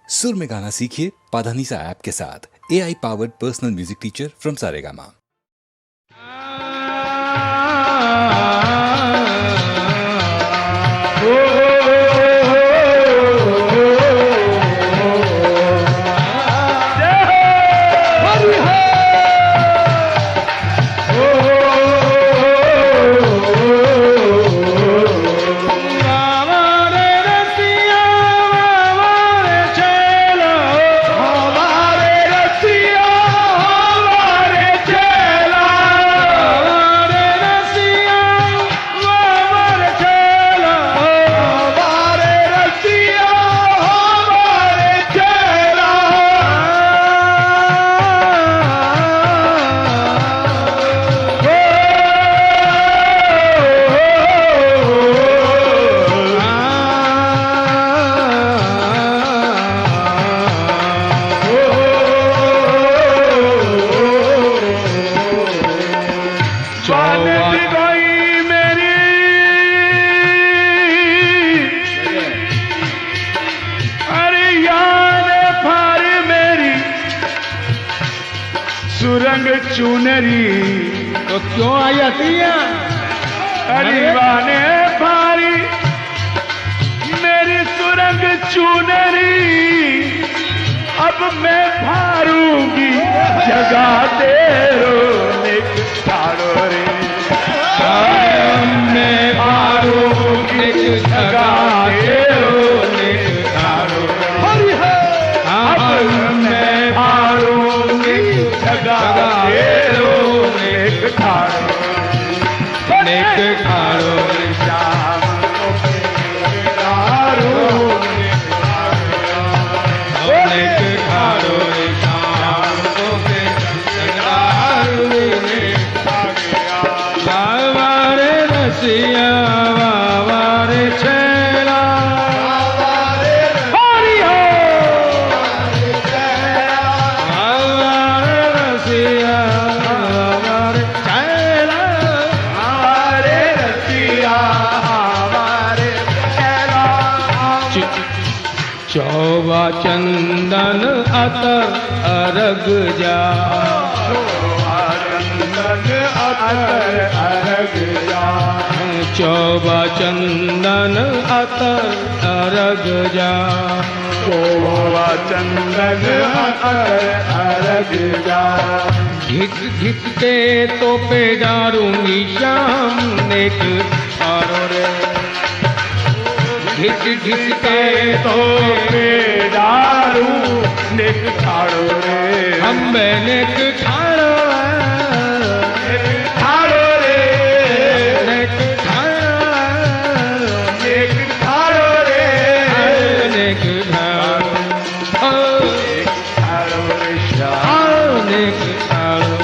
सुर में गाना सीखिए पाधानीसा ऐप के साथ। AI powered personal music teacher from Saregama. सुरंग चुनरी तो क्यों आई हतिया? अरिवाने भारी मेरी सुरंग चुनरी, अब मैं भारूंगी जगा दे रोने ठाड़ो रे, मैं भारूंगी जगा दे रोने ठाड़ो रे, अब मैं भारूंगी जगा दे रोने ठाड़ो नेक ठाड़ो श्याम को दारू नेक ठाड़ो श्याम को दारू वारे रसिया वारे छेला हरि हो वारे रसिया वारे छेला हमारे रसिया हमारे चेला, चौबा चंदन अतर अरग जा, अतर अरग जा, चौबा चंदन अतर अरग जा, चौबा चंदन अतर अरग जा, घिट घिट के तो पे डारूंगी श्याम नेक ठाड़ो रे, घिट घिट के तो पे दारू नेक ठाड़ो रे, हम नेक ठाड़ो ठाड़ो रे, नेक ठाड़ो नेक ठाड़ो रे, नेक ठाड़ो ठाड़ो रे श्याम नेक ठाड़ो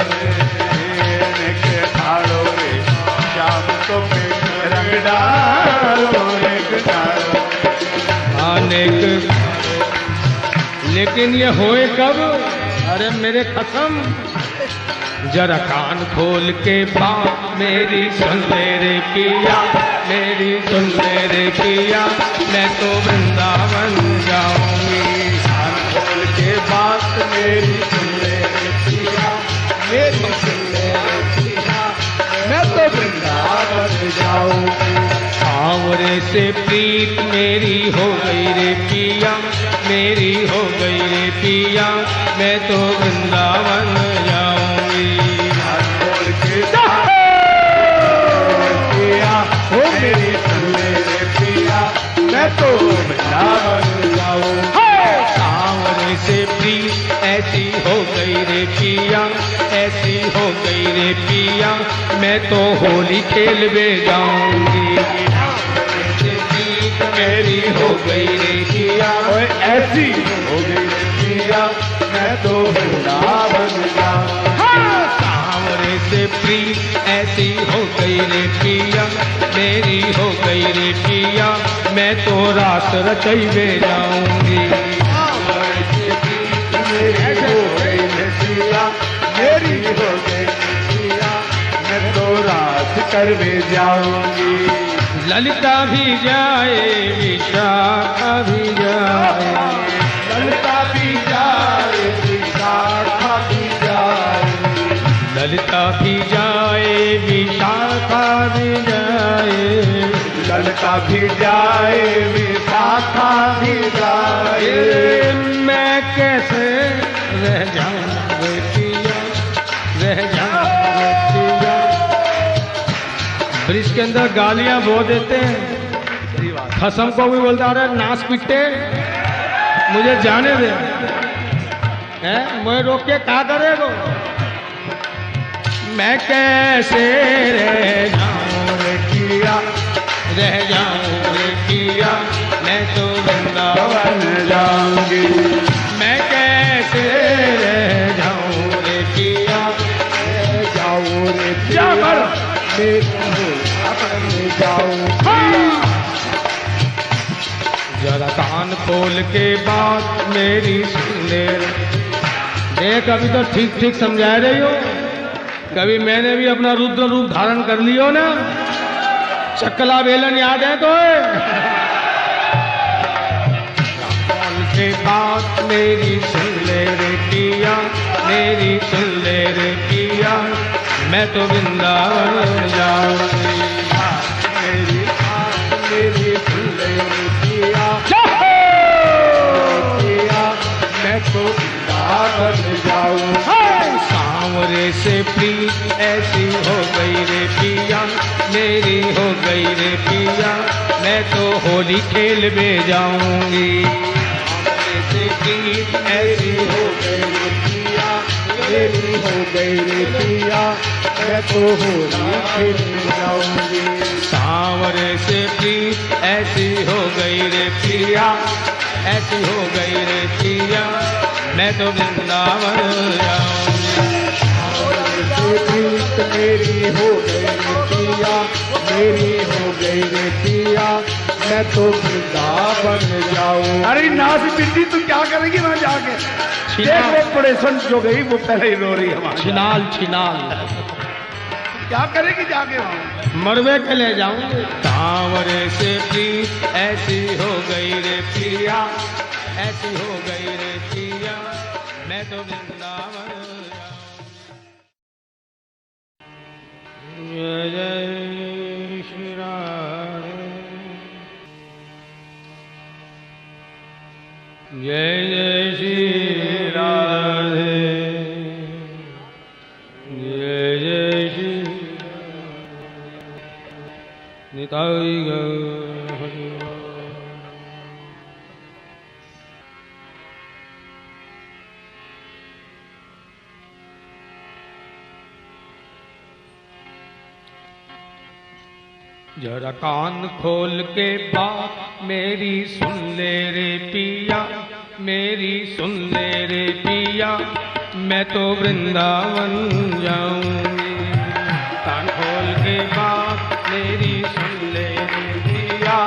नेक ठाड़ो रे श्याम को रंग डालो नेक ठाड़ो, अनेक। लेकिन ये होए कब? अरे मेरे कसम, जरा कान खोल के बात मेरी सुन ले रे पिया, मेरी सुन ले रे पिया, मैं तो वृंदावन जाऊंगी। कान खोल के बात मेरी सुन ले रे पिया, मेरी सुन ले रे पिया, मैं तो वृंदावन जाऊंगी। सांवरे से प्रीत मेरी हो गई रे पिया, मेरी हो गई रे पिया, मैं तो वृंदावन जाऊंगी। कान खोल के पिया हो मेरी सुन ले रे पिया, मैं तो वृंदावन जाऊंगी। सांवरे से प्रीत ऐसी हो गई रे पिया, ऐसी हो गई रे पिया, मैं तो होली खेलवे जाऊंगी। मेरी हो गई रे पिया, ओए ऐसी हो गई रे पिया, मैं तो वृंदावन जाऊंगी। सांवरे से प्रीत ऐसी हो गई रे पिया, मेरी हो गई रे पिया, मैं तो रात रचैवे जाऊंगी। मेरी हो गई रे पिया, मेरी हो गई पिया, मैं तो रात करवे जाऊंगी। ललिता भी जाए, विशाखा भी जाए, ललिता भी जाए विशाखा भी जाए, मैं कैसे रह जाऊं रे पिया, रह जाऊं रे पिया। ब्रिज के अंदर गालियां बो देते हैं, खसम को भी बोलता रहे नाच पिटे, मुझे जाने दे, मैं रोक के क्या करेगो। मैं कैसे रह जाऊं रे पिया, रह जाऊं रे पिया, मैं तो वृंदावन जाऊंगी। मैं कैसे रह जाऊं रे पिया, रह जाऊं रे जा पिया, कर मैं जाऊंगी। जरा कान खोल के बात मेरी सुन ले। देख अभी तो ठीक ठीक समझा रही हो, कभी मैंने भी अपना रुद्र रूप धारण कर लियो ना, चकला बेलन याद है तो कान के बात मेरी सुन ले रे पिया, मेरी सुन ले रे पिया, मैं तो वृंदावन जाऊंगी। मेरी बात मेरी सुन ले रे पिया, पिया मैं तो वृंदावन जाऊंगी। सांवरे से प्रीत ऐसी हो गई रे पिया, मेरी हो गई रे पिया, मैं तो होली खेल में जाऊंगी। सांवरे से प्रीत ऐसी हो गई रे पिया, मेरी हो गई रे पिया, मैं तो होली खेलने जाऊंगी। सांवरे से प्रीत ऐसी हो गई रे पिया, ऐसी हो गई रे पिया, मैं तो वृंदावन जाऊंगी। प्रीत मेरी हो गई रे पिया, मेरी हो गई रे पिया, मैं तो वृंदावन जाऊं। अरे नाच बिंदी तू क्या करेगी वहां जाके? देख वो पड़ेसन जो गई वो पहले ही रो रही है वहां। छिनाल छिनाल क्या करेगी जाके वहां? मरवे के ले जाऊंगे। सांवरे से प्रीत ऐसी हो गई रे पिया, ऐसी हो गई रे पिया, मैं तो वृंदावन जय जय श्री राम, जय जय श्री राधे, जय जय श्री निताई गौर हरि। जरा कान खोल के बात मेरी सुन ले रे पिया, मेरी सुन ले रे पिया, मैं तो वृंदावन जाऊंगी। कान खोल के बात मेरी सुन ले रे पिया,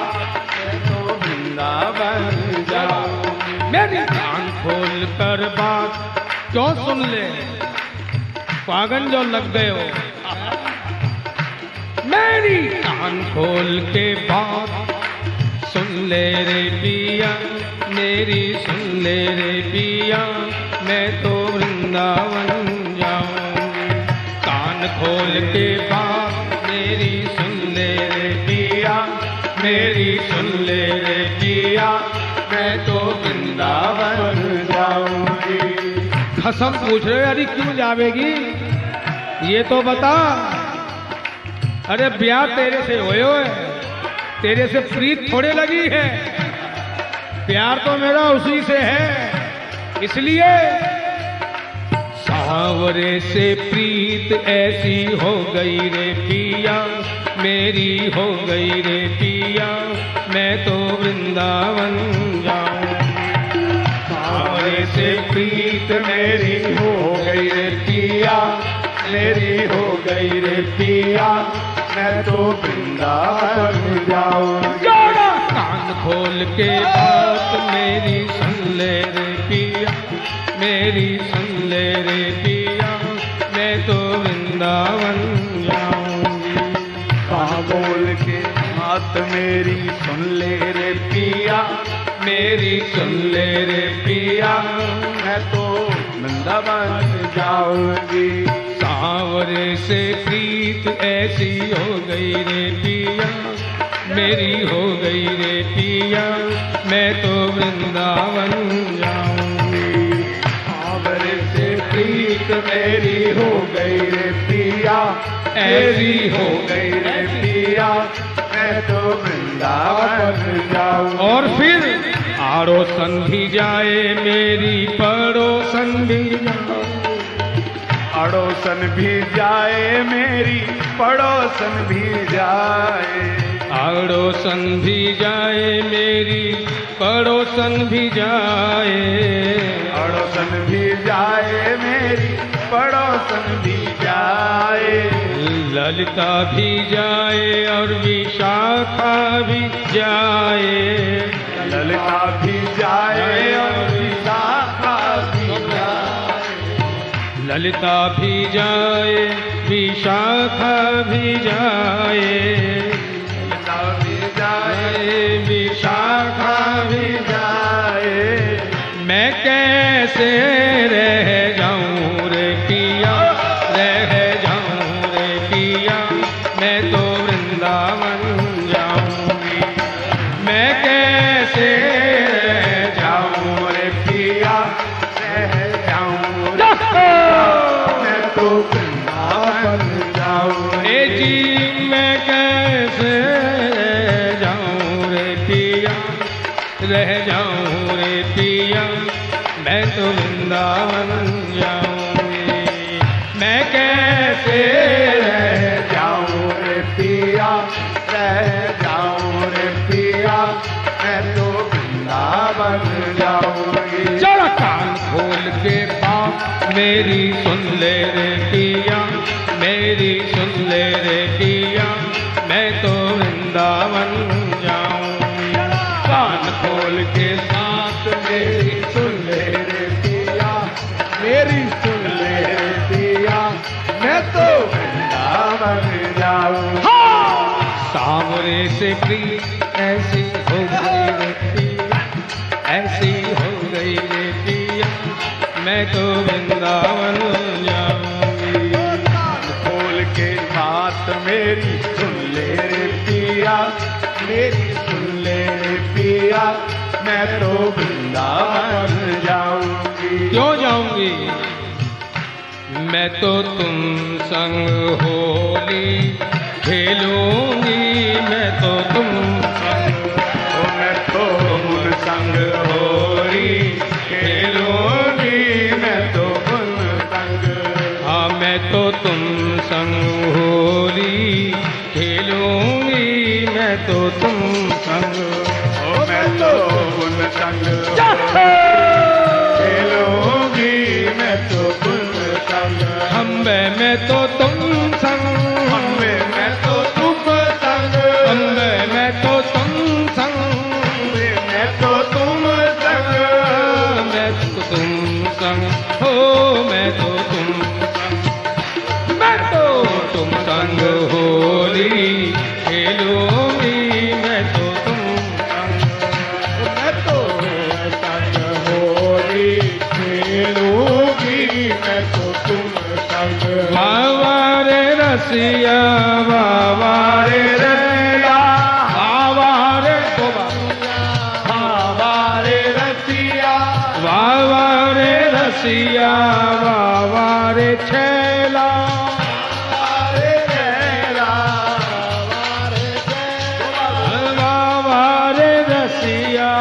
मैं तो वृंदावन जाऊंगी। मेरी कान खोल कर बात क्यों सुन ले, पागल जो लग गए हो। मेरी कान खोल के बात सुन ले रे पिया, मेरी सुन ले रे पिया, मैं तो वृंदावन जाऊंगी। कान खोल के बात मेरी सुन ले रे पिया, मेरी सुन ले रे पिया, मैं तो वृंदावन जाऊंगी। कसम पूछ रहे अरे क्यों जावेगी, ये तो बता। अरे ब्याह तेरे से होयो है, तेरे से प्रीत थोड़े लगी है, प्यार तो मेरा उसी से है। इसलिए सांवरे से प्रीत ऐसी हो गई रे पिया, मेरी हो गई रे पिया, मैं तो वृंदावन जाऊं। सांवरे से प्रीत मेरी हो गई रे पिया, मेरी हो गई रे पिया, मैं तो वृंदावन जाऊंगी। कान खोल के बात मेरी सुन ले रे पिया, मेरी सुन ले रे पिया, मैं तो वृंदावन जाऊंगी। कान खोल के बात मेरी सुन ले रे पिया, मेरी सुन ले रे पिया, मैं तो वृंदावन जाऊंगी। सांवरे से प्रीत ऐसी हो गई रे पिया, मेरी हो गई रे पिया, मैं तो वृंदावन जाऊंगी। सावरे से प्रीत मेरी हो गई रे पिया, ऐसी हो गई रे पिया, मैं तो वृंदावन जाऊं। और फिर आड़ोसन भी जाए मेरी, पड़ोसन भी जाए, अड़ोसन भी जाए मेरी, पड़ोसन भी जाए। अड़ोसन भी जाए मेरी, पड़ोसन भी जाए, अड़ोसन भी जाए मेरी, पड़ोसन भी जाए। ललिता भी जाए और विशाखा भी जाए, ललिता भी जाए और विशाखा भी जाए। ललिता भी जाए, विशाखा भी जाए, ललिता भी जाए, विशाखा भी जाए। मैं कैसे रह जाऊं रे पिया, रह जाऊं रे पिया, मैं तो वृंदावन जाऊंगी। मैं कैसे रह जाऊं रे पिया, रह जाऊं रे, मैं तो वृंदावन जाऊं। ए जी मैं कैसे रह जाऊं रे पिया, रह जाऊं रे पिया, मैं तो वृंदावन जाऊंगी। मैं कैसे रह जाऊं रे पिया, रह जाऊं रे पिया, मैं तो वृंदावन जाऊंगी। जरा कान खोल के बात मेरी सुन ले रे पिया, मेरी सुन ले रे पिया, मैं तो वृंदावन जाऊंगी। कान खोल के साथ मेरी सुन ले रे पिया, मेरी सुन ले रे पिया, मैं तो वृंदावन जाऊं। सावरे से प्रीत ऐसी हो गई रे पिया, ऐसी हो गई रे पिया, मैं तो वृंदावन जाऊंगी। खोल के बात मेरी सुन ले रे पिया, मेरी सुन ले रे पिया, मैं तो वृंदावन जाऊंगी। क्यों जाऊंगी? मैं तो तुम संग होली खेलूंगी, मैं तो तुम संग, मैं तो उन संग होली खेलूंगी, मैं तो उन संग। हाँ मैं तो तुम संग होली खेलूंगी, मैं तो तुम संग, मैं तो उन संग खेलूंगी, मैं तो उन संग। अम्बे मैं तो तुम संग, अम्बे मैं तो तुम संग, अम्बे मैं तो तुम संग, अम्बे मैं तो तुम संग, मैं तो तुम संग, हो मैं तो तुम संग, मैं तो तुम संग होली खेलूंगी, मैं तो तुम संग, मैं तो संग होली खेलूंगी, मैं तो तुम संग। बाबा रे रसिया, बाबा रे रसिया, बाबा रे बाबा रे रसिया, बाबा रे रसिया, बाबा रे छैला, रे तेरा, रे तेरा, बाबा रे रसिया,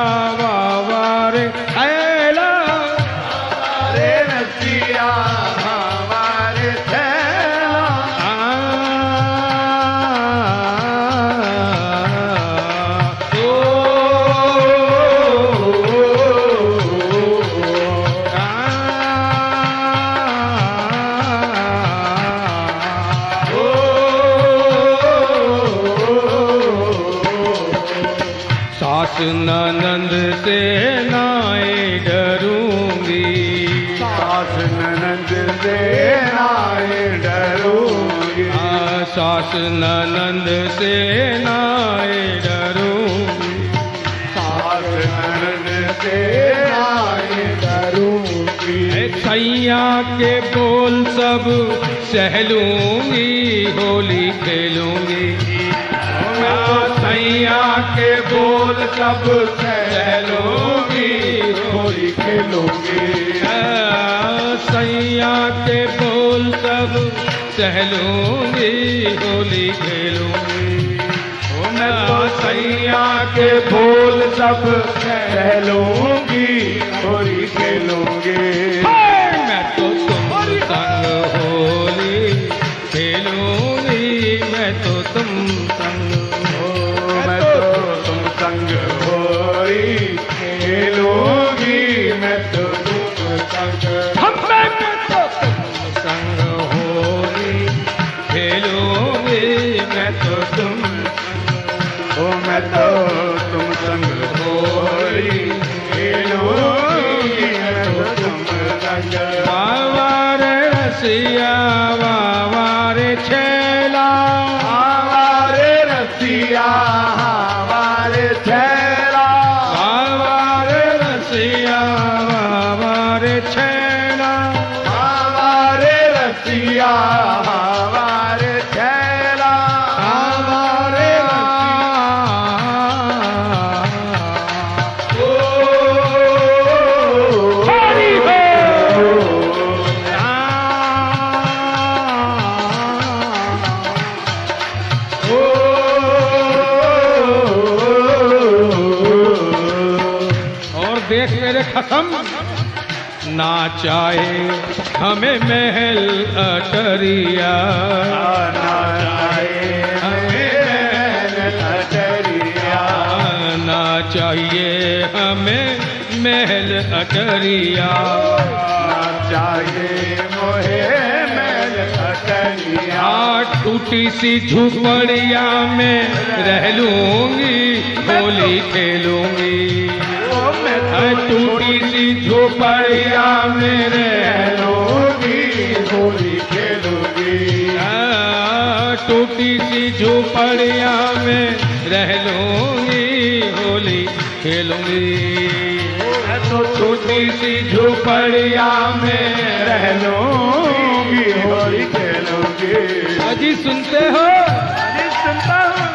बाबा रे छैला, रे रसिया, हमारे तेरा। सास ननंद से नाए डरूंगी, सास ननंद से नाए डरूंगी, सास ननंद से नाए डरूंगी, सास ननंद से नाए डरूंगी। सैया के बोल सब सहलूंगी, होली खेलूंगी, मैं सैया के बोल सब सहलूंगी होली खेलूंगी सैया के बोल सब सहलूंगी होली खेलूंगी मैं तो सैया के बोल सब सहलूंगी होली खेलूंगी मैं तो तुम संग होली खेलूंगी मैं तो तुम संग मैं तो तुम संग होली खेलूंगी मैं तो तुम संग संग होली खेलूंगी मैं तो तुम मैं तो तुम संग होली खेलूंगी मैं तो तुम संग वावारे रसिया वावारे छेला आवारे रसिया आवारे छेला वावारे रसिया वावारे छेला आवारे रसिया आवारे छेला आवारे और देख मेरे खत्म ना चाहे हमें महल अटरिया ना चाहिए हमें महल अटरिया चाहिए मोहे मैल अटरिया टूटी सी झुपड़िया में रह लूंगी होली खेलूंगी टूटी सी झोपड़िया में रह लूंगी होली खेलूंगी टूटी सी झोपड़िया में रह लूंगी होली खेलूंगी तो टूटी सी झोपड़िया में रह लूंगी होली खेलूंगी अजी सुनते हो अजी सुनता हूँ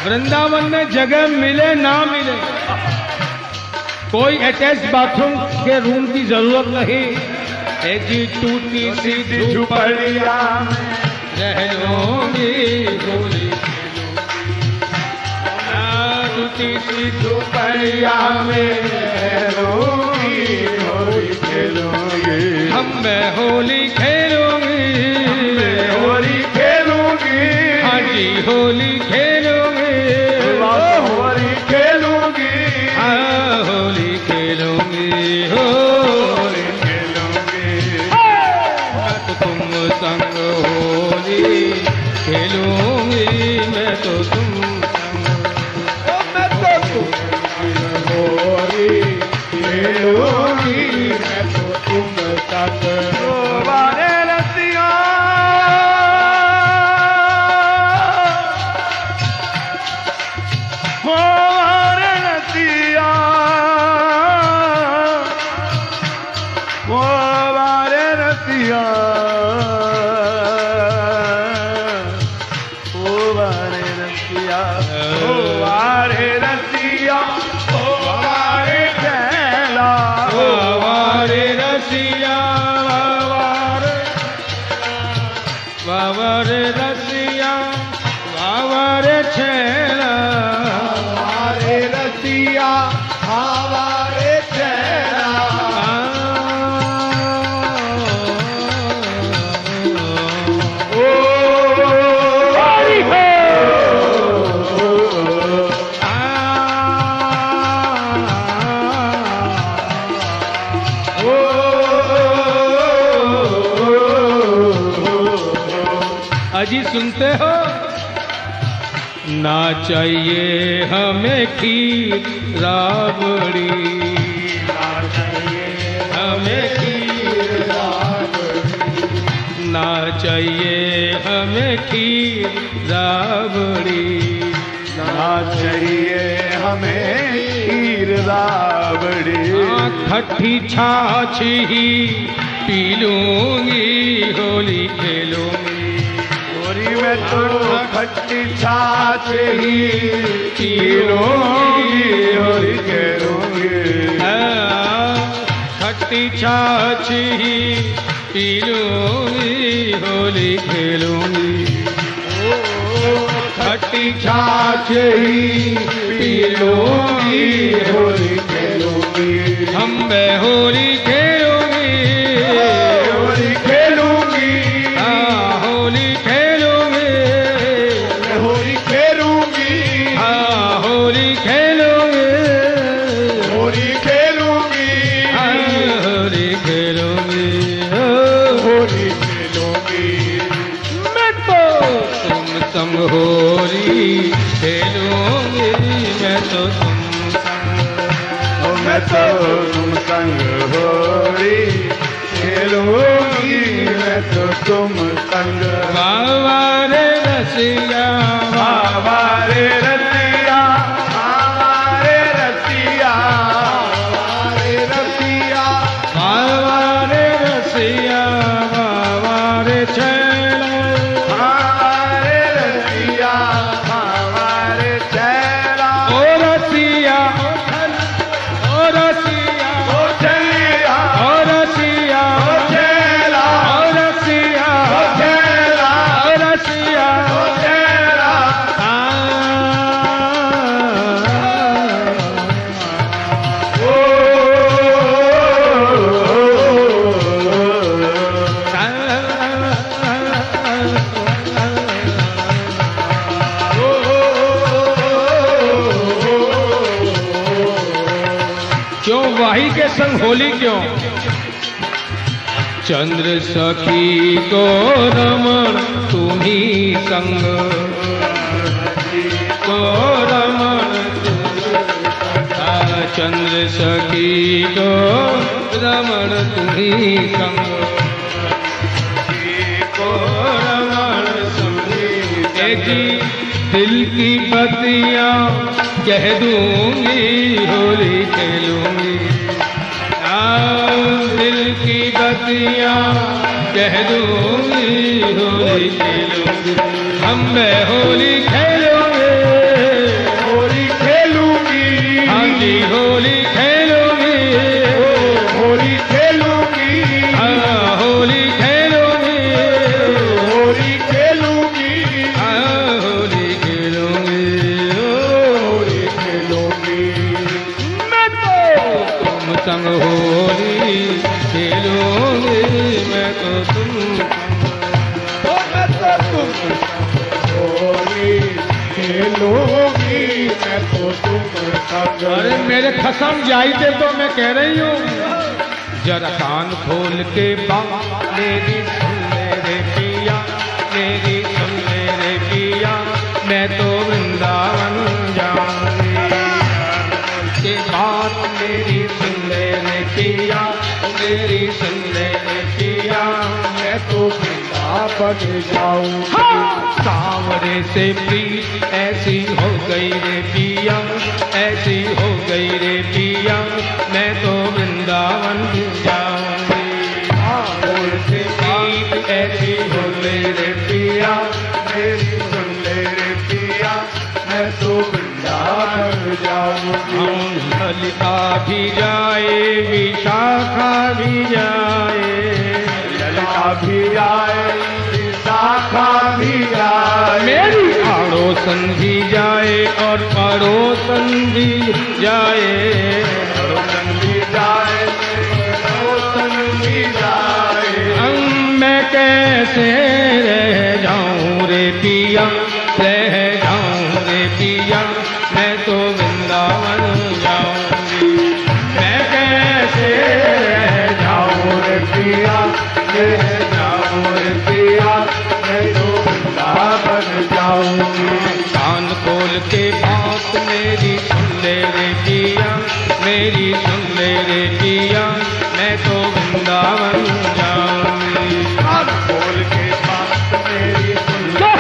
वृंदावन में जगह मिले ना मिले कोई अटैच बाथरूम के रूम की जरूरत नहीं एक जी टूटी सी झुपड़िया रह लूंगी होली टूटी सी झुपड़िया में लूंगी होली खेलूंगी हम मैं होली खेलूंगी होली खेलूंगी हाँ जी होली खेलूंगी होली खेलूंगी हाँ होली खेलूंगी होली खेलूंगी मैं तो तुम संग होली खेलूंगी मैं तो तुम मैं तो होली खेलूंगी मैं तो तुम साथ वारे रसिया वारे रसिया वारे रसिया वारे रसिया वारे रसिया वारे खेला वावारे रसिया वावारे रसिया वावारे छेला वारे रसिया वारे खेला अजी सुनते हो ना चाहिए हमें खीर राबड़ी हमें खीर ना चाहिए हमें खीर राबड़ी ना चाहिए हमें खीर राबड़ी खट्टी छाछ ही पी लूंगी होली खेलूंगी मैं तो खट्टी छाछ ही पी लूंगी होली खेलूंगी। खट्टी छाछ ही पी लूंगी होली खेलूंगी। खट्टी छाछ ही पी लूंगी होली खेलूंगी। हम मैं होली खेलूंगी, होली खेलूंगी, होली खेलूंगी, होली खेलूंगी, होली खेलूंगी, होली खेलूंगी, होली खेलूंगी, होली खेलूंगी। मैं तो तुम संग होली खेलूंगी, मैं तो तुम मैं तो तुम संग होली खेलूंगी, मैं तो तुम संग। बाबा रे रसिया, बाबा रे रसिया, बाबा रे रसिया, बाबा रे रसिया, बाबा रे रसिया, बाबा रे छैला, बाबा रे रसिया, बाबा रे छैला। ओ रसिया, ओ रसिया, ओ छैला, ओ रसिया, ओ छैला, ओ रसिया, ओ छैला, ओ रसिया, ओ छैला। ओ क्यों वाही के संग होली क्यों? चंद्र सखी को रमण तुम्ही संग, को रमण चंद्र सखी को रमण तुम्ही संग, को रमण जी दिल की बत्तियां कह दूंगी होली खेलूंगी। दिल की बत्तियां कह दूंगी होली खेलूंगी। हम मैं होली खेलूंगी, होली खेलूंगी, हाँ जी होली खेलूंगी, होली खेलूंगी, हाँ होली खेलूंगी, होली खेलूंगी, हाँ होली खेलूंगी, होली खेलूंगी। मैं तो तुम संग होली खेलूंगी, मैं तो तुम मैं तो तुम होली खेलूंगी, मैं तो तुम संग। अरे मेरे खसम जाइते तो मैं कह रही हूँ। जरा कान खोल के बात मेरी सुन ले रे पिया, मेरी सुन ले रे पिया, मैं तो वृंदावन जाऊंगी। के बात मेरी सुन ले रे पिया, मेरी सुन ले रे पिया, मैं तो वृंदावन जाऊंगी। सांवरे से प्रीत ऐसी हो गई रे पिया, ऐसी हो गई रे पिया, मैं तो वृंदावन जाऊंगी। सांवरे से प्रीत ऐसी हो गई रे पिया, मेरी सुन ले रे पिया, मैं तो वृंदावन जाऊंगी। ललिता भी जाए, विशाखा भी जाए, ललिता भी आए, विशाखा भी आए, मेरी अड़ोसन भी जाए और पड़ोसन भी जाए, पड़ोसन भी जाए, पड़ोसन भी जाए। मैं कैसे रह जाऊं रे पिया, रह जाऊं रे पिया, मैं तो वृंदावन जाऊंगी। मैं कैसे रह जाऊं रे पिया, रह जाऊं रे पिया, मैं तो वृंदावन जाऊंगी। कान खोल के बात मेरी सुन ले रे पिया, मेरी सुन ले रे पिया, मैं तो वृंदावन जाऊंगी। कान खोल के बात मेरी सुन ले,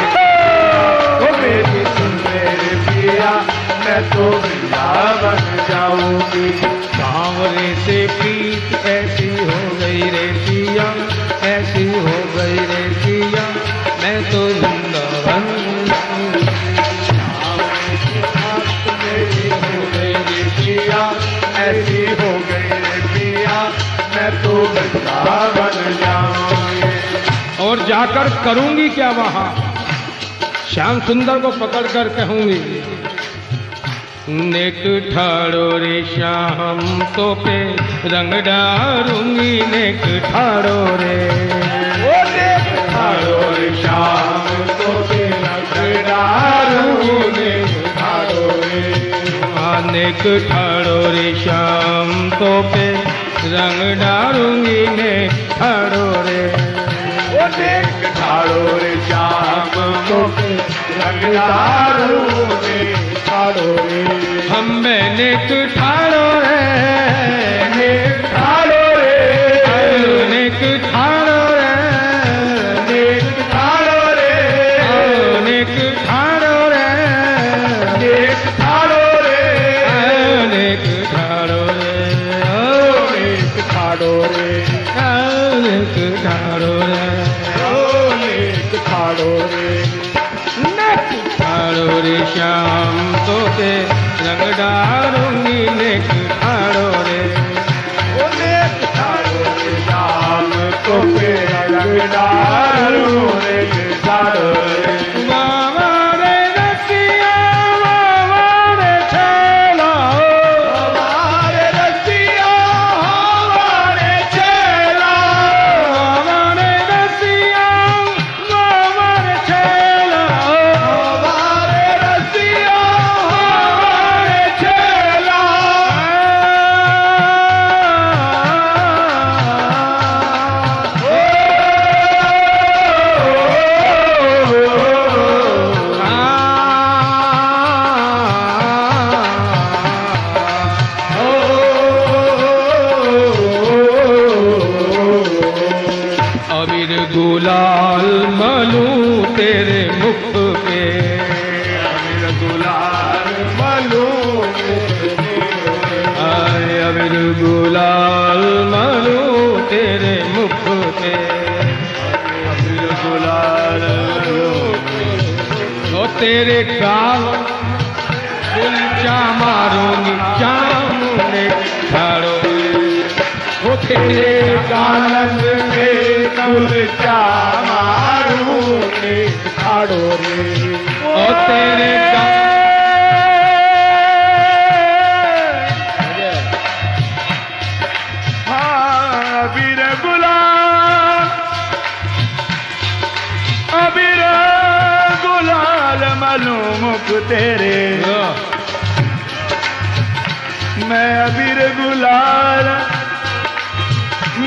ओ मेरी सुन ले रे पिया, मैं तो वृंदावन जाऊंगी। सांवरे से प्रीत ऐसी हो गई रे पिया, ऐसी हो गई रे पिया, मैं तो वृंदावन मैं तो वृंदावन जाऊंगी। और जाकर करूंगी क्या वहां, श्याम सुंदर को पकड़कर कहूंगी, नेक ठाड़ो रे श्याम तो पे रंग डारूंगी, नेक ठाड़ो रे, ओ नेक ठाड़ो रे श्याम तो पे रंग डारूंगी, नेक ठाड़ो रे, नेक ठाड़ो रे श्याम तो पे रंग डारूंगी, नेक ठाड़ो रे, ओ नेक ठाड़ो रे श्याम तो पे रंग डारूंगी, ठाड़ो रे, हम नेक ठाड़ो रे, नेक ठाड़ो रे, नेक ठाड़ो रे, नेक ठाड़ो रे, नेक ठाड़ो रे, नेक ठाड़ो रे, नेक ठाड़ो रे, नेक ठाड़ो रे, नेक ठाड़ो रे, नेक ठाड़ो रे, नेक ठाड़ो रे श्याम तो ते रंग डारूंगी, नेक ठाड़ो रे, ओ नेक ठाड़ो रे श्याम तो पे रंग डारूं, नेक ठाड़ो रे, बाबा रे रसिया, बाबा रे छेला, हमारे रसिया हमारे चेला, बाबा रे रसिया, बाबा रे छेला, हमारे रसिया हमारे चेला, अबीर गुलाल मलूं तेरे मुख पे, अबीर गुलाल मलूं आए अबीर गुलाल मलूं तेरे मुख पे, अबीर गुलाल ओ तेरे गाल गुलचा मारूंगी, चामुंडे ठाड़ो रे, ओ तेरे गालन में कुलचा मारूं, नेक ठाड़ो रे, ओ तेरे हाँ अबीर गुलाल, अबीर गुलाल मलूं मुख तेरे, मैं अबीर गुलाल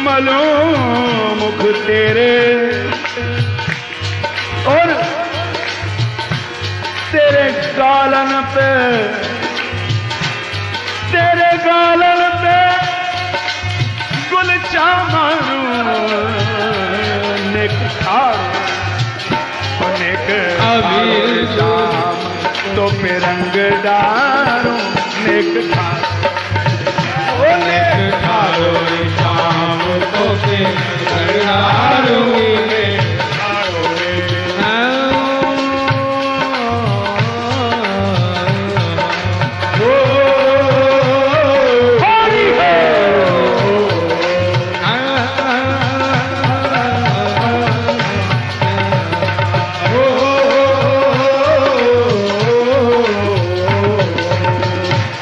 मलूं मुख तेरे, और तेरे गालन पे, तेरे गालन पे गुलचा मारूं, नेक ठाड़ो, नेक अबीर शाम तो पे रंग डारूं, नेक ठाड़ो, ओ नेक ठाड़ो रे श्याम तो पे रंग डारूंगी, नेक ठाड़ो रे, ओ हरि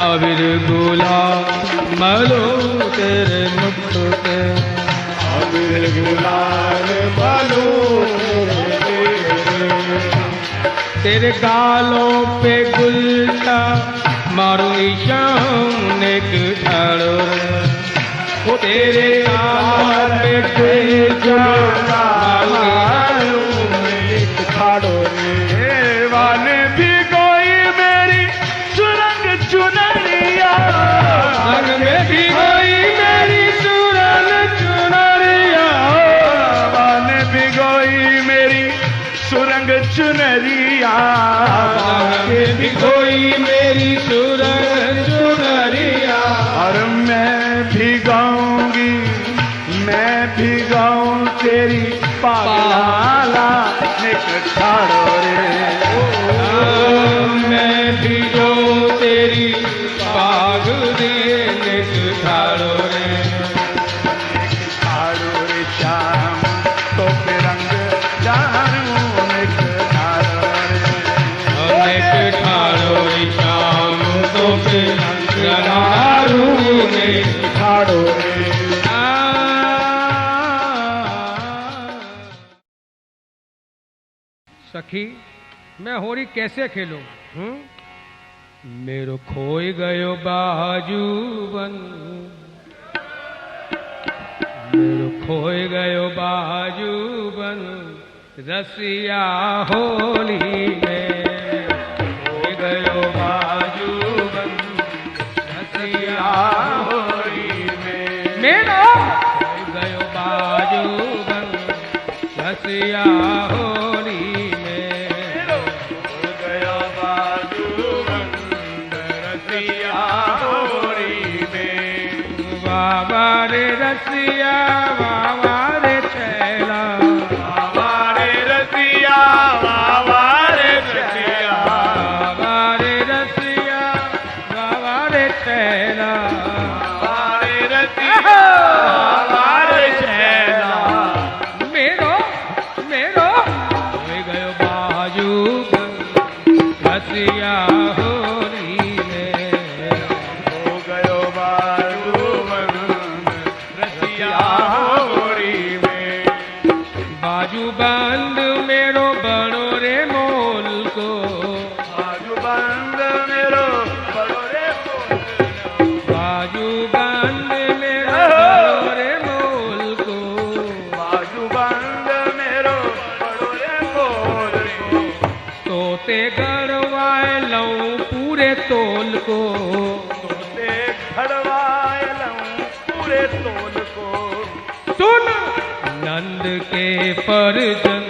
अबीर गुलाल मलूं तेरे मुख पे, अबीर गुलाल मलूं तेरे, तेरे गालों पे गुलचा मारूंगी, श्याम नेक ठाड़ो रे, ओ तेरे गाल पे गुलचा मारूंगी, नेक ठाड़ो रे, वान भी कोई मेरी सुरंग चुनरिया, रंग में भी कोई मेरी सुरन चुनरिया, वान भी कोई मेरी सुरंग चुनरिया, रंग में भी कोई मेरी सुरन चुनरिया, और मैं भी गाऊंगी, मैं भी गाऊं तेरी पागलाला, नेक ठाड़ो रे, मैं भी जो तेरी पाग दे, नेक ठाड़ो रे, सखी मैं होरी कैसे खेलूं? मेरो खोई गयो बाजूबन, मेरो खोई गयो बाजूबन, रसिया होली में खोई गयो बाजूबन, रसिया होली में मेरो खोई गयो बाजूबन, रसिया होली में खोई गयो बाजूबन, रसिया होली में। बाबा रे रसिया बाबा रे छैला, बाबा रे रसिया बाबा रे छैला, बाबा रे रसिया बाबा रे छैला, बाबा रे रसिया बाबा रे छैला। मेरो मेरो हो गयो बाजूबन, रसिया होली में हो गयो बाजूबन, रसिया होली में। बाजूबंद मेरो बड़ो रे मोल को, बाजूबंद मेरो बड़ो रे मोल को, बाजूबंद मेरो बड़ो रे मोल को, बाजूबंद मेरो बड़ो रे मोल को। तोते गड़वाए लऊं पूरे तोल को, तोते गड़वाए लऊं पूरे तोल को। सुन नंद के परजन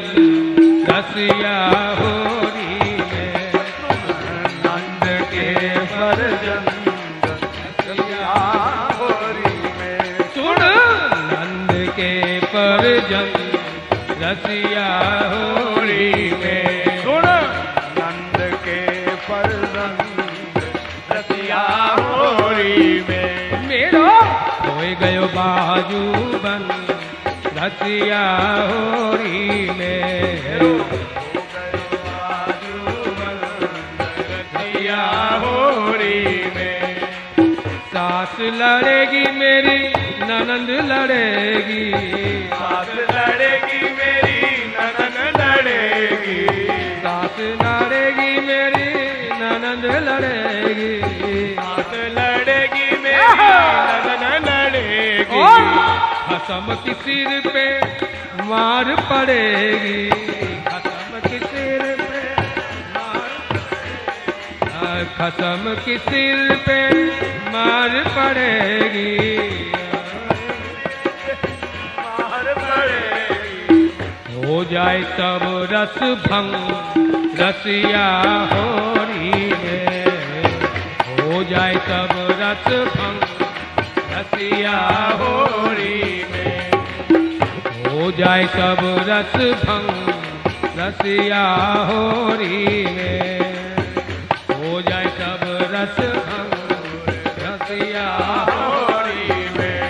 रसिया होरी में, नंद के परजन रसिया होरी में। सुन नंद के परजन रसिया होरी में, सुन नंद के परजन रसिया होरी में। मेरो हो गयो बाजूबन, रसिया होरी में हो गयो बाजूबन, रसिया होरी में। सास लड़ेगी मेरी ननंद लड़ेगी, सास लड़ेगी मेरी ननंद लड़ेगी, सास लड़ेगी मेरी ननंद लड़ेगी, सास लड़ेगी मेरी ननंद लड़ेगी। खसम की सिर पे मार पड़ेगी, खसम की सिर पे मार, खसम की सिर पे मार पड़ेगी, मार पड़ेगी। हो जाए तब रस भंग रसिया होरी में, हो जाए तब रस भंग रसिया होरी में, हो जाए सब रस भंग रसिया होरी में, हो जाए सब रस भंग रसिया होरी में।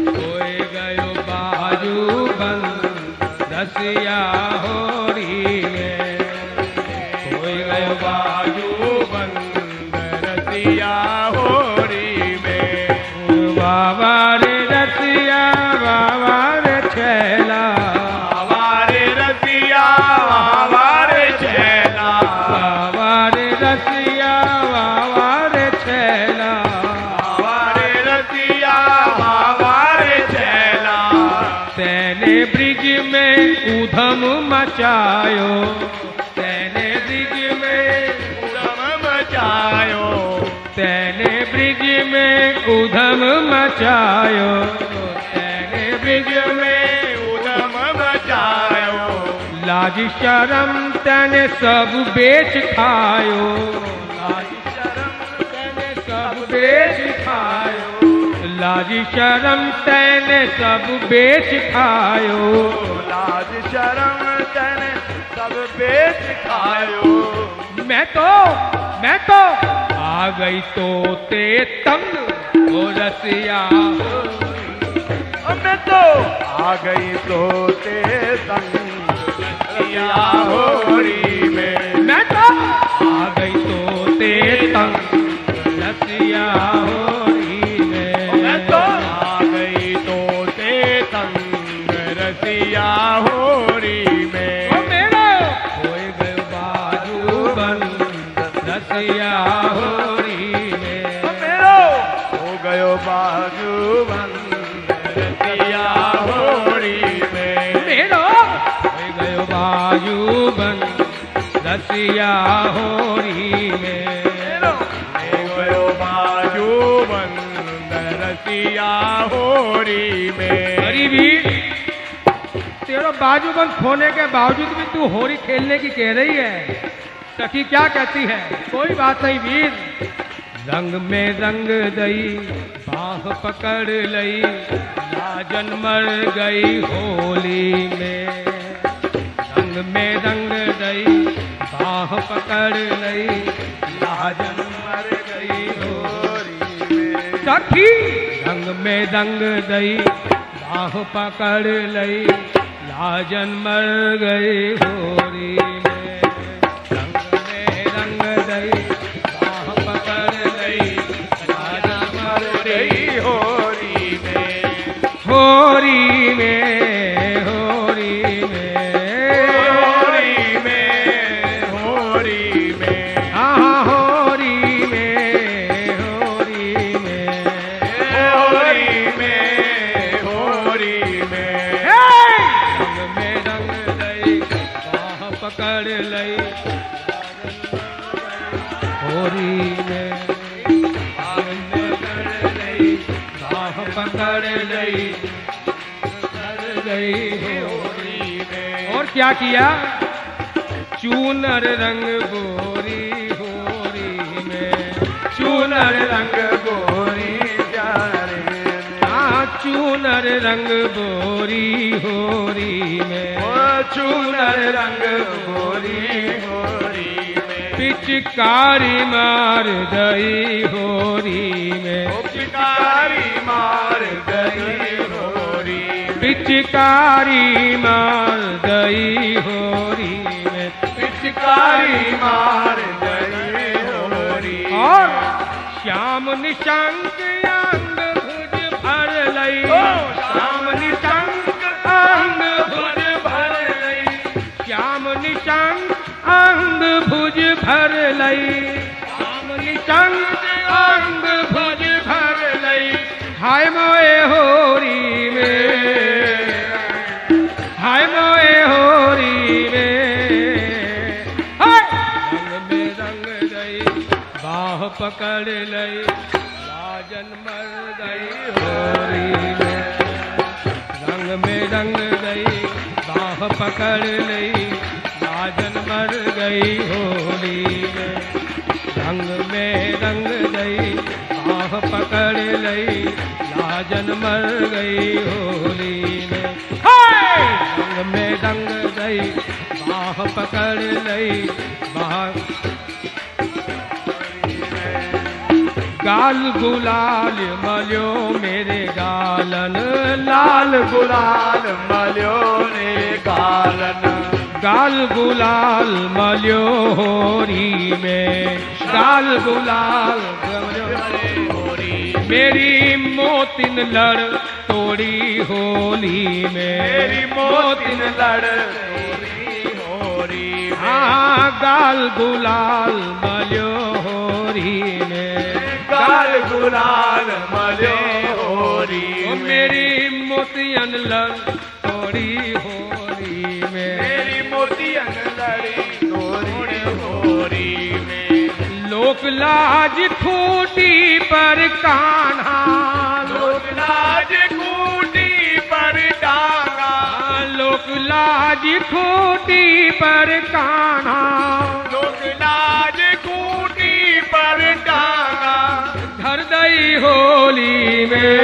खोए गयो बाजूबन, रसिया होरी में खोए गयो बाजूबन, रसिया होरी में। बाबा रे रसिया बाबा रे छैला, बाबा रे रसिया बाबा रे छैला, बाबा रे रसिया बाबा रे छैला, बाबा रे रसिया बाबा रे छैला। तेने ब्रिज में उधम मचायो, तेने ब्रिज में उधम मचायो, तेने ब्रिज में उधम मचायो, तेने ब्रिज में उधम मचायो। लाज शरम तने सब बेच खायो, लाज शरम तने सब बेच खायो, लाज शरम तने सब बेच खायो, लाज शरम तने सब बेच खायो। मैं तो आ गई तोते तंग ओ रसिया, मैं तो आ गई तोते तंग रसिया होरी में, मैं तो आ गई तोते तंग रसिया होरी में, मैं तो आ गई तोते तंग रसिया होरी में। मेरा खोए रसिया होरी में गयो बाजू बंद रसिया होरी में। अरे वीर, तेरा बाजूबंद खोने के बावजूद भी तू होरी खेलने की कह रही है। सखी क्या कहती है? कोई बात नहीं वीर, रंग में रंग दई बाह पकड़ लई लाजन मर गई होली में। रंग में रंग दई बाह पकड़ लई लाजन मर गई होली में। सखी रंग में रंग दई बाह पकड़ लई लाजन मर गई होरी में। रंग में रंग दई बाह पकड़ लई लाजन मर गई होरी में। होरी में होरी में होरी में होरी में हाँ होरी में होरी में होरी में होरी में। रंग में रंग दई बाह पकड़ लई होरी में। रंग में पकड़ लई बाह पकड़ लई कर गई होरी में। और क्या किया? चूनर रंग बोरी होरी में। चूनर रंग बोरी प्यारे हाँ चूनर रंग बोरी होरी में। चूनर रंग होरी होरी में। पिचकारी मार दई होरी में। पिचकारी मार गई होरी में। पिचकारी मार दई होरी में। पिचकारी मार गई होरी में। और श्याम निशंक अंग भुज भर लई। श्याम निशंक अंग भुज भर लई। श्याम निशंक अंग भुज भर लई। श्याम निशंक अंग भुज भर लई। हाय मोए होरी में हाय मोए होरी में। हाय रंग में रंग गई बाह पकड़ लई लाजन मर गई होरी में। रंग में रंग गई बाह पकड़ लई लाजन मर गई होली में। रंग में रंग गई बाह पकड़ लई लाजन मर गई होली में। रंग में रंग गई बाह पकड़ लई बाह गाल गुलाल मलियो मेरे गालन लाल गुलाल मलियो रे गालन। गाल गुलाल मलियो होरी में। गाल गुलाल होरी मेरी मोतिन लड़ तोड़ी होली में। मेरी मोतिन लड़ होरी होरी में। हाँ गाल गुलाल मलियो होरी में। गाल गुलाल मलियो होरी ओ में। मेरी मोतियन लड़ तोड़ी होली में। मेरी मोतियन लड़ी होरी होरी में। लोक लाज खूटी पर कान्हा। लोक लाज कूटी पर डांगा। लोक लाज खूटी पर कान्हा। लोक लाज कूटी पर डांगा। धर दई होली में।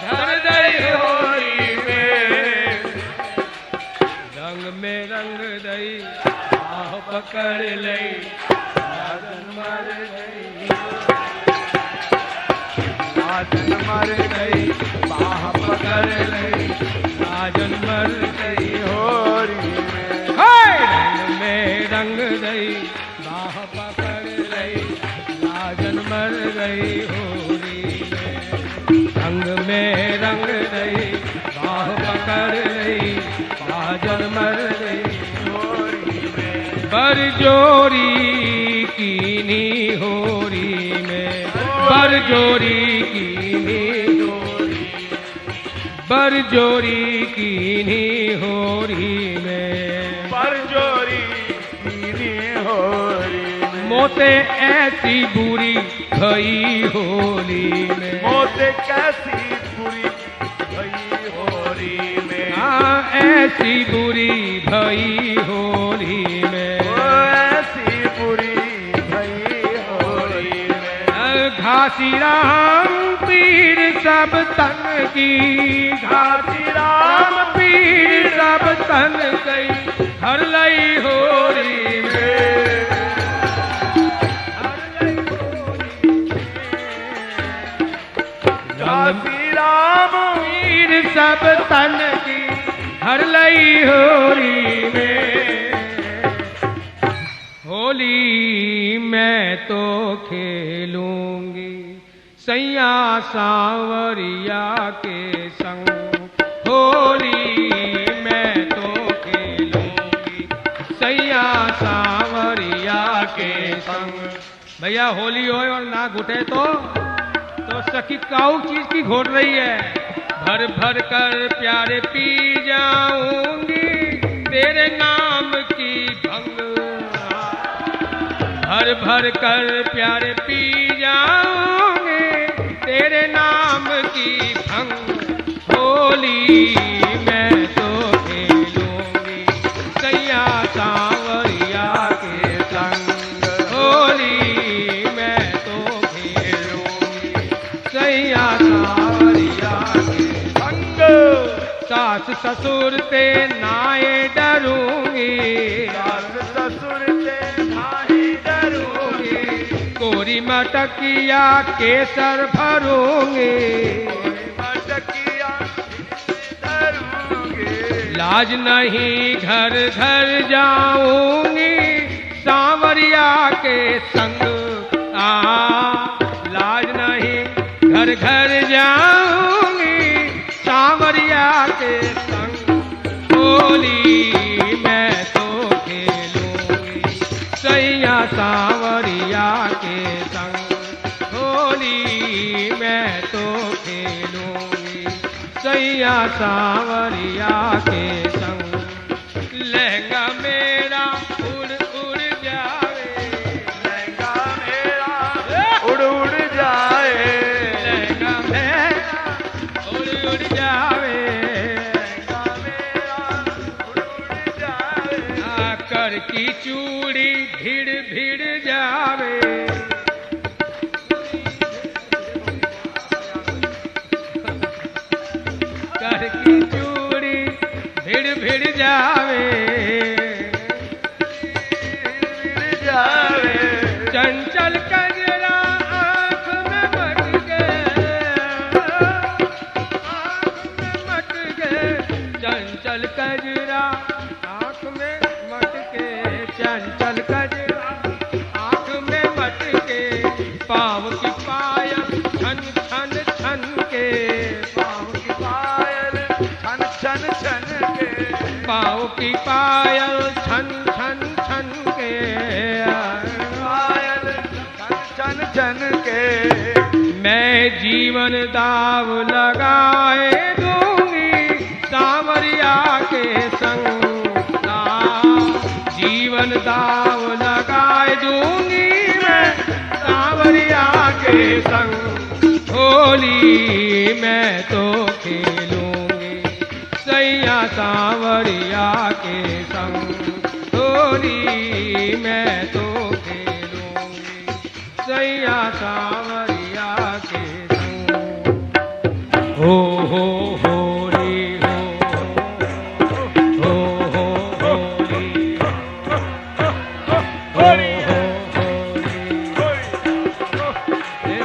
धर दई होली में। रंग में रंग दई बाह पकड़ लई लाजन मर गई। लाजन मर गई बाह पकड़ लई लाजन मर गई होरी में। रंग में रंग दई बाह पकड़ लई लाजन मर गई होली में। रंग में रंग दई बाह पकड़ लई लाजन मर गई होली में। बरजोरी कीनी होरी में। बरजोरी कीनी बरजोरी कीनी होरी में। बरजोरी मोते ऐसी बुरी भई होली में, मोते कैसी बुरी भई होली में, हाँ ऐसी बुरी भई होली में, ऐसी बुरी भई होली में। घासी राम पीर सब तन की, घासी राम पीर सब तन कई हर लई होली में, घासी राम पीर सब तन की हर लई होली में। होली मैं तो खेलूंगी सैया सांवरिया के संग, होली मैं तो खेलूंगी सैया सांवरिया के संग। भैया होली हो और ना घुटे तो सखी काऊ चीज की घोट रही है। भर भर कर प्यारे पी जाऊंगी तेरे नाम की भंग, भर भर कर प्यारे पी जाऊंगे तेरे नाम की भंग। होली मैं तो खेलूंगी सैया सांवरिया के संग, होली मैं तो खेलूंगी सैया सांवरिया के संग। सास ससुर ते नाए डरूंगी, सास ससुर से नाही डरूंगी, कोरी मटकिया केसर भरूंगी, मटकिया डरूंगी, लाज नहीं घर घर जाऊंगी सांवरिया के संग। लाज नहीं घर घर जाऊंगी सांवरिया के संग। होली मैं तो खेलूंगी सैया सांवरिया के संग, होली मैं तो खेलूंगी सैया सांवरिया के संग। लहंगा मेरा उड़ उड़ जावे, लहंगा मेरा उड़ उड़ जाए, लहंगा मेरा उड़ उड़ जावे, लहंगा मेरा उड़ उड़ जाए, आकर की चूड़ी भिड़ भिड़ जावे, कर की चूड़ी भिड़ भिड़ जावे, उड़ जाए, चंचल कजरा आँख में मट गए, आँख में मट गए, चंचल कजरा आँख में मट के, चंचल कजरा आँख में मट के, पाँव की पायल छन छन छन के, पाँव की पायल छन छन छन के, पाँव की पायल छन छन छन के, पायल छन छन छन के। मैं जीवन दाव लगाए दूंगी सांवरिया के संग, जीवन दाव लगाए दूंगी मैं सांवरिया के संग। होली मैं तो खेलूंगी सैया सांवरिया के संग, होली मैं तो खेलूंगी सैया सांवरिया के संग। हो होली हो होली होली,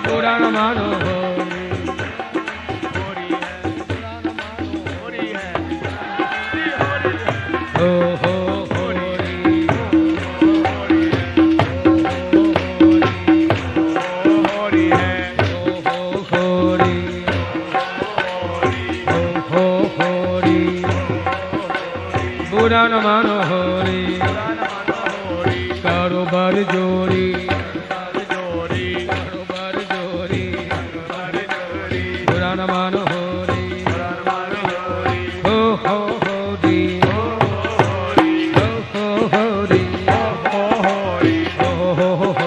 बुरा न मानो बुरा न मानो होली, करो बर जोरी, करो बर जोरी, बुरा न मानो होली, हो होली, हो होली, हो हो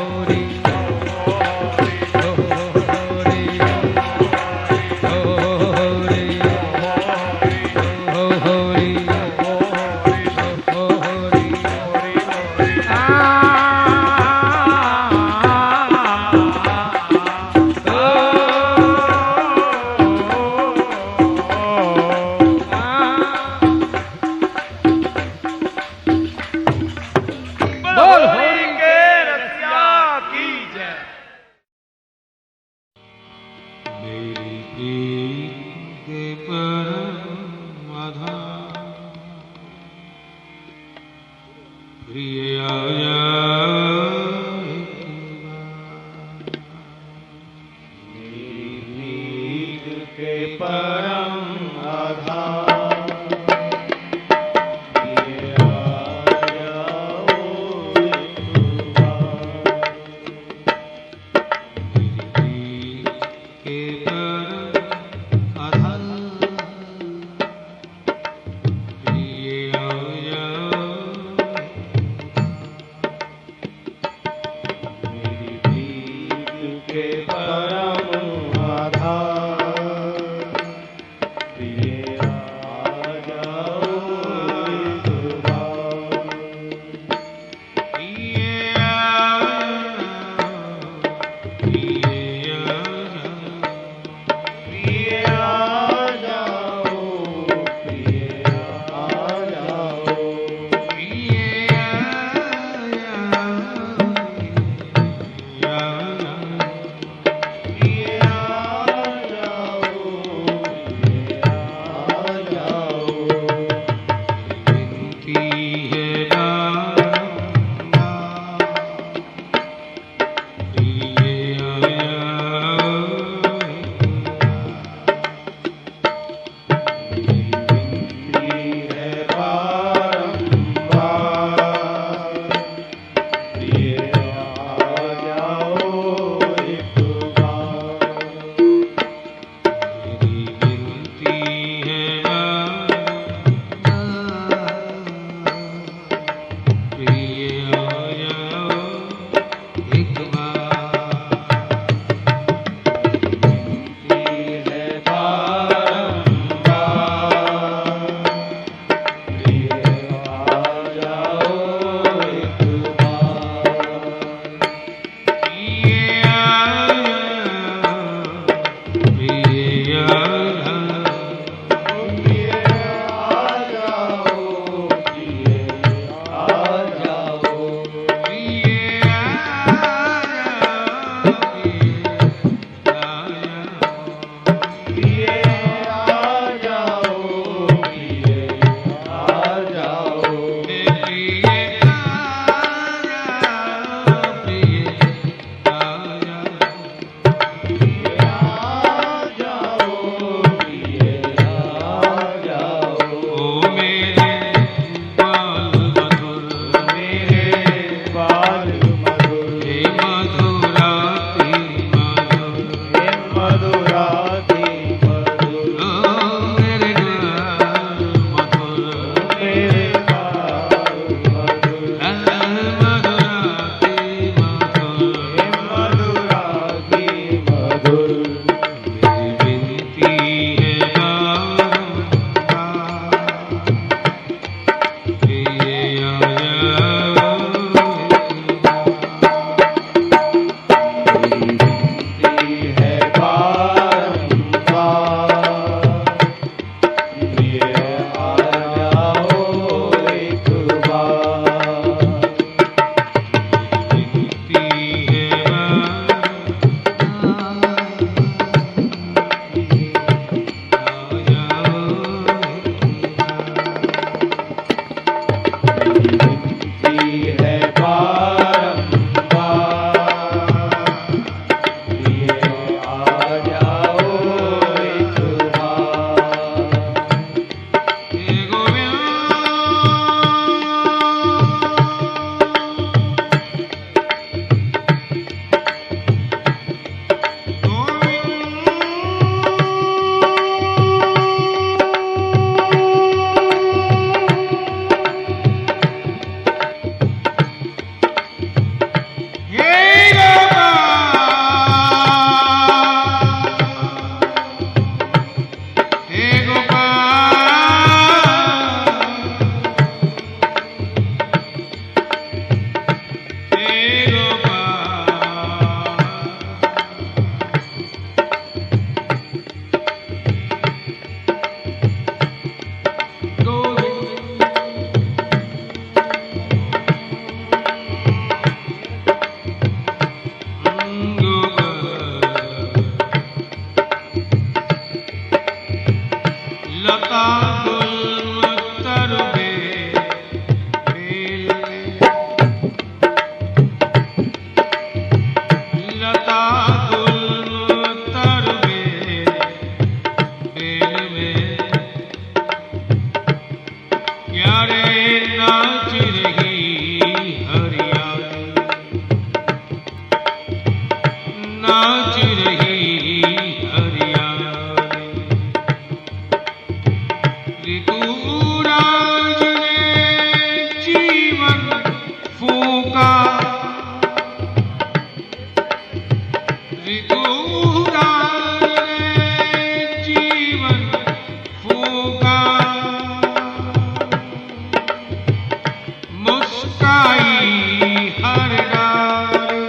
लता गुल तर बेल में प्यारे नाच रही हरियाली, नाच रही हरियाली। ऋतुराज ने जीवन फूंका, ऋतुराज ने जीवन फूंका। मुस्काई हर डाली,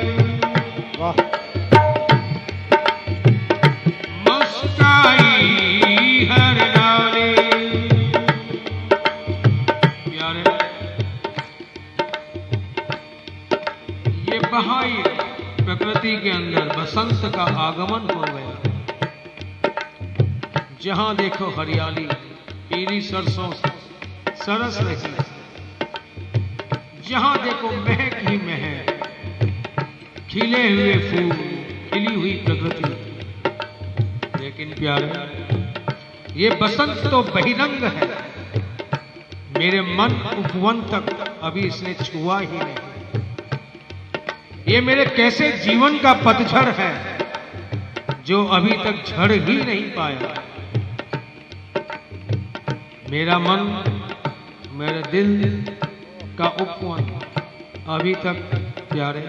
मुस्काई हर डाली। प्यारे ये बहाई प्रकृति के अंदर बसंत का आगमन हो गया। जहां देखो हरियाली, पीली सरसों सरस रही, जहां देखो महक ही महक, खिले हुए फूल, खिली हुई प्रकृति। लेकिन प्यारे ये बसंत तो बहिरंग है, मेरे मन उपवन तक अभी इसने छुआ ही नहीं। ये मेरे कैसे जीवन का पतझड़ है जो अभी तक झड़ ही नहीं पाया। मेरा मन, मेरे दिल का उपवन अभी तक प्यारे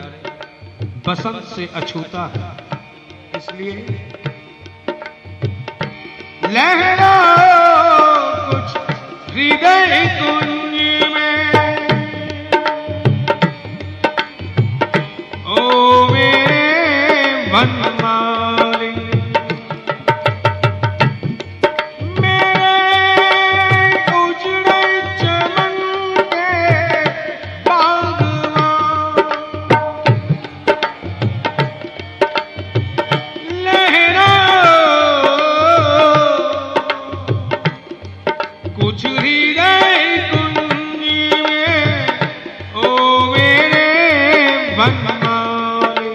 बसंत से अछूता है। इसलिए लहरा कुछ हृदय कुंज में, ओ मेरे बनमाली, मेरे उजड़े चमन के बागवान। लहरा कुछ हृदय कुंज में, ओ मेरे बनमाली।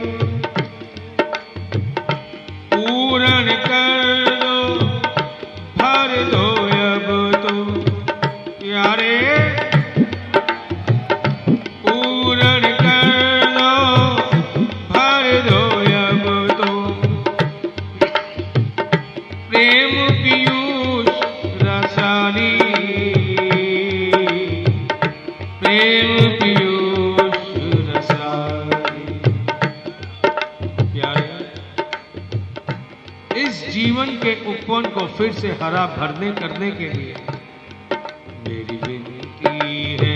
पूर्ण कर दो, भर दो अब तो प्यारे, पूर्ण कर दो, भर दो अब तो। प्रेम पीयूष रसाली, प्रेम पीयूष रसाली। प्यारे इस जीवन के उपवन को फिर से हरा भरने करने के लिए मेरी विनती है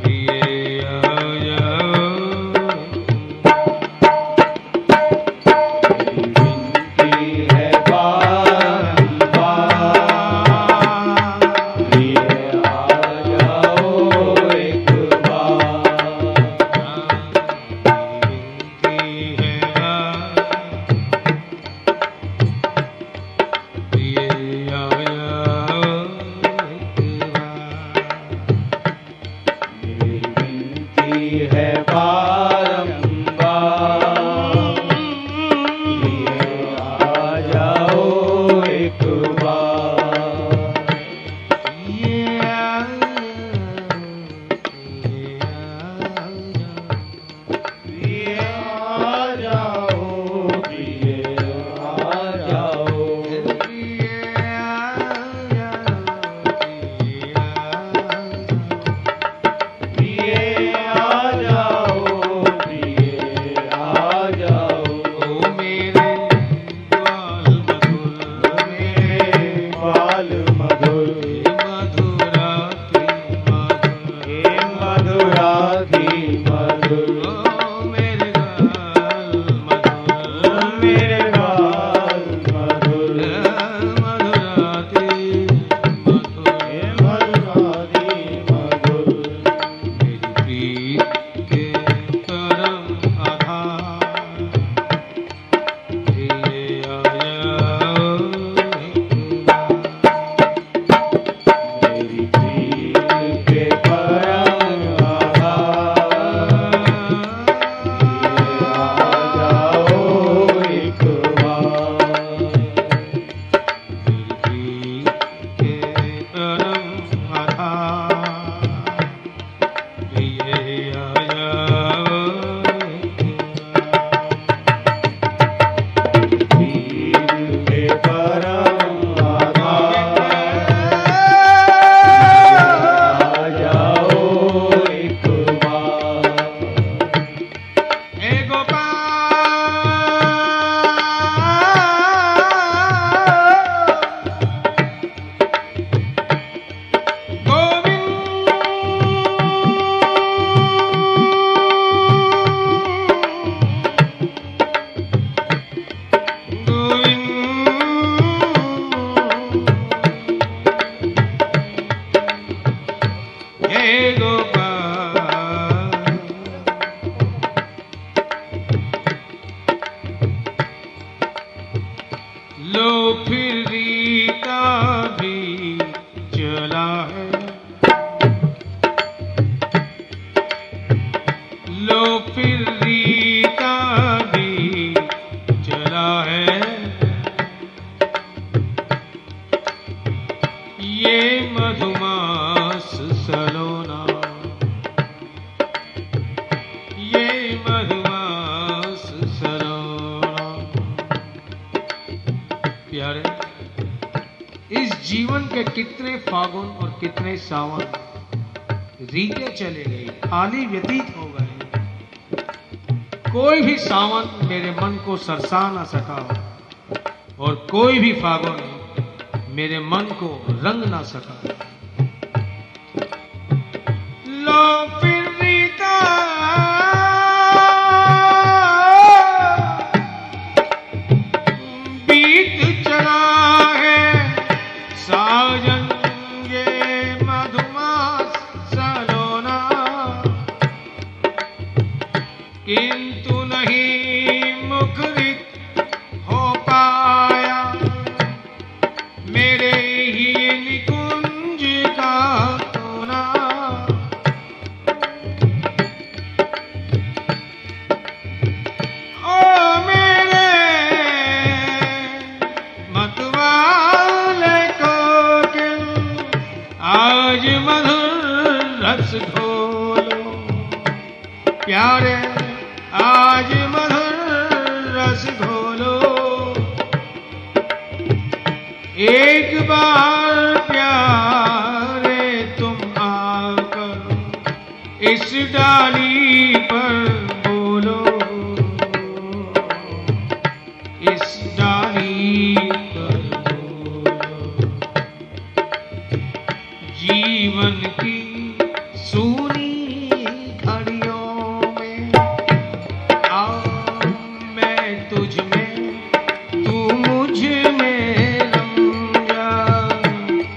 प्रिय आ जाओ। लो फिर रीता भी चला है, लो फिर रीता भी चला है। ये मधुमास सलोना, ये मधुमास सलोना। प्यारे, इस जीवन के कितने फागुन और कितने सावन रीते चले गए, खाली व्यतीत हो गए। कोई भी सावन मेरे मन को सरसा ना सका और कोई भी फागुन मेरे मन को रंग ना सका। लो फिर रीता बीत चला है साजन, ये मधुमास सलोना। किंतु नहीं मुखरित हो पाया मेरे ही निकुंज का कोना। ओ मेरे मतवाले कोकिल, आज मधुर रस घोलो। प्यारे, आज मधुर रस घोलो। एक बार प्यारे तुम आकर इस डाली पर बोलो, इस डाली पर बोलो। जीवन की सूनी घड़ियों में आ मैं तुझ में, तू मुझ में रम जा।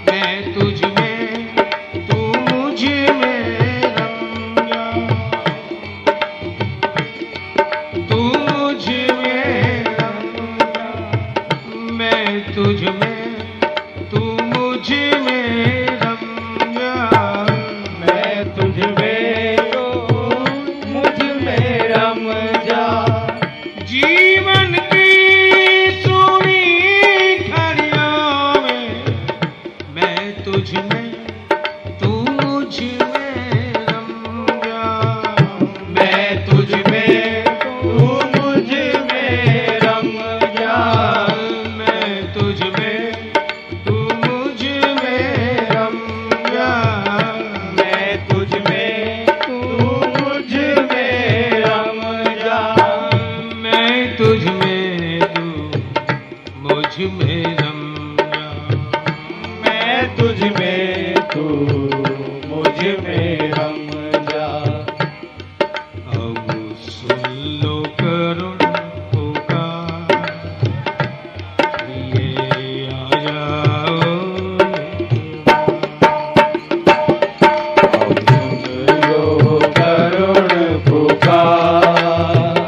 मैं तुझ में, तू मुझ में रम जा। तू मुझ में रम जा। मैं तुझ में, तू मुझ में रम जा। मैं तुझ में, तू मुझ में रम जा। जीवन की सूनी घड़ियों में मैं तुझ में, तू मुझ में रम जा। मैं तुझ में, तू मुझ में रम जा। मैं तुझ में, तू मुझ में रम जा। मैं तुझ में, तू मुझ में रम जा। मैं तुझ में, तू मुझ में रम जा। मैं तुझ में, तू मुझ में रम जा। अब सुन लो करुण पुकार, ये आ जाओ। अब सुन लो करुण पुकार,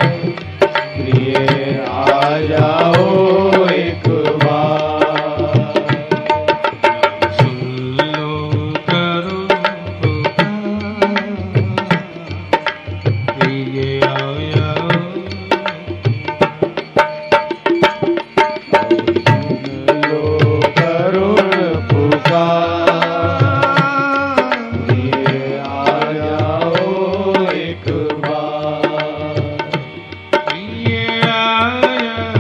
प्रिय आ जाओ एक बार। सुन लो करुण पुकार, प्रिय आ जाओ। सुन लो करुण पुकार, प्रिय आ जाओ एक बार। प्रिय आ जाओ,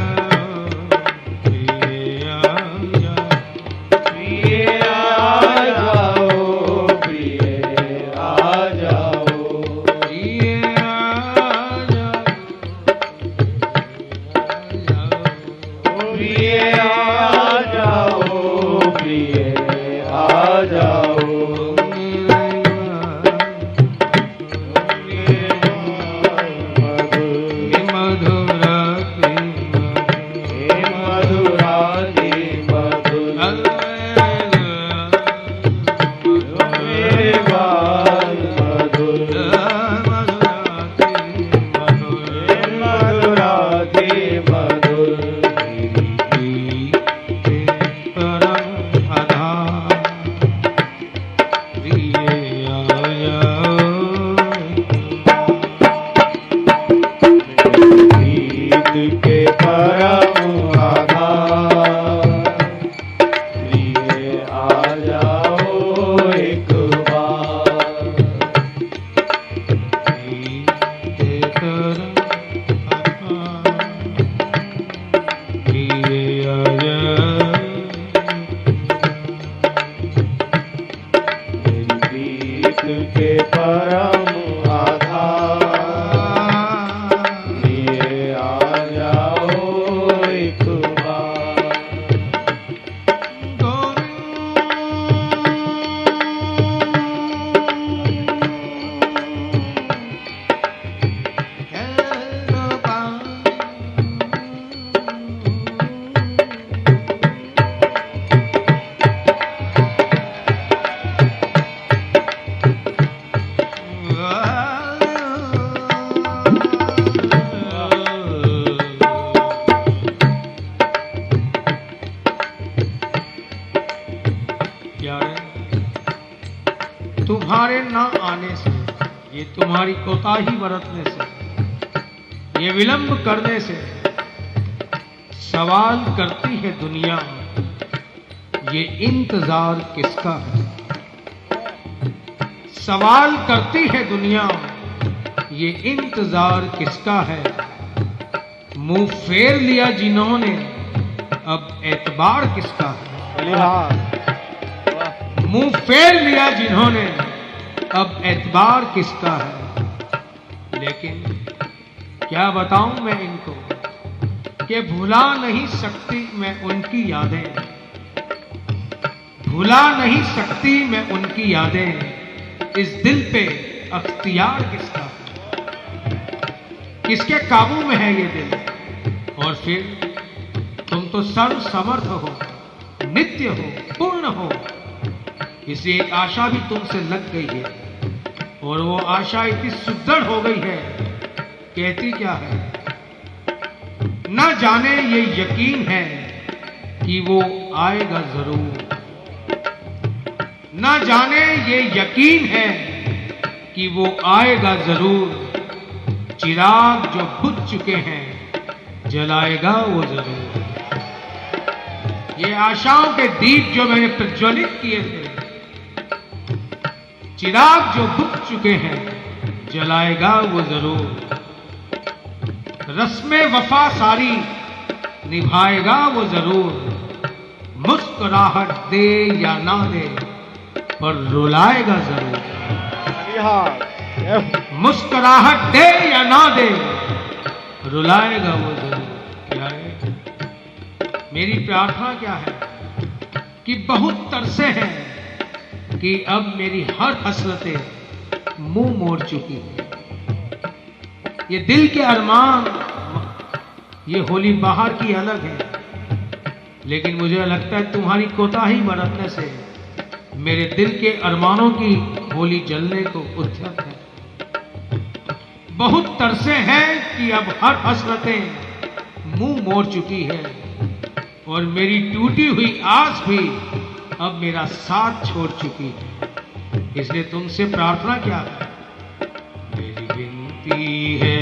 प्रिय आ जाओ। प्रिय आ जाओ, प्रिय आ जाओ। प्रिय आ जाओ, प्रिय आ जाओ। प्रिय आ जाओ। मधुराति मधुराति मधुर, मेरे बाल मधुर। मधुराति मधुर, तुम्हारे ना आने से, ये तुम्हारी कोताही बरतने से, ये विलंब करने से सवाल करती है दुनिया, ये इंतजार किसका है। सवाल करती है दुनिया, ये इंतजार किसका है। मुंह फेर लिया जिन्होंने, अब एतबार किसका है। मुंह फेर लिया जिन्होंने, अब एतबार किसका है। लेकिन क्या बताऊं मैं इनको कि भुला नहीं सकती मैं उनकी यादें, भुला नहीं सकती मैं उनकी यादें। इस दिल पे अख्तियार किसका है, किसके काबू में है ये दिल। और फिर तुम तो सर्व समर्थ हो, नित्य हो, पूर्ण हो, इसलिए एक आशा भी तुमसे लग गई है। और वो आशा इतनी सुदृढ़ हो गई है, कहती क्या है। न जाने ये यकीन है कि वो आएगा जरूर, न जाने ये यकीन है कि वो आएगा जरूर। चिराग जो बुझ चुके हैं जलाएगा वो जरूर। ये आशाओं के दीप जो मैंने प्रज्वलित किए थे, चिराग जो बुझ चुके हैं जलाएगा वो जरूर। रस्में वफा सारी निभाएगा वो जरूर। मुस्कुराहट दे या ना दे पर रुलाएगा जरूर। मुस्कुराहट दे या ना दे रुलाएगा वो जरूर। क्या है मेरी प्रार्थना, क्या है कि बहुत तरसे हैं कि अब मेरी हर हसरतें मुंह मोड़ चुकी है। ये दिल के अरमान, ये होली बाहर की अलग है, लेकिन मुझे लगता है तुम्हारी कोताही बरतने से मेरे दिल के अरमानों की होली जलने को उद्यत है। बहुत तरसे हैं कि अब हर हसरतें मुंह मोड़ चुकी है, और मेरी टूटी हुई आस भी अब मेरा साथ छोड़ चुकी है। इसलिए तुमसे प्रार्थना क्या है, मेरी विनती है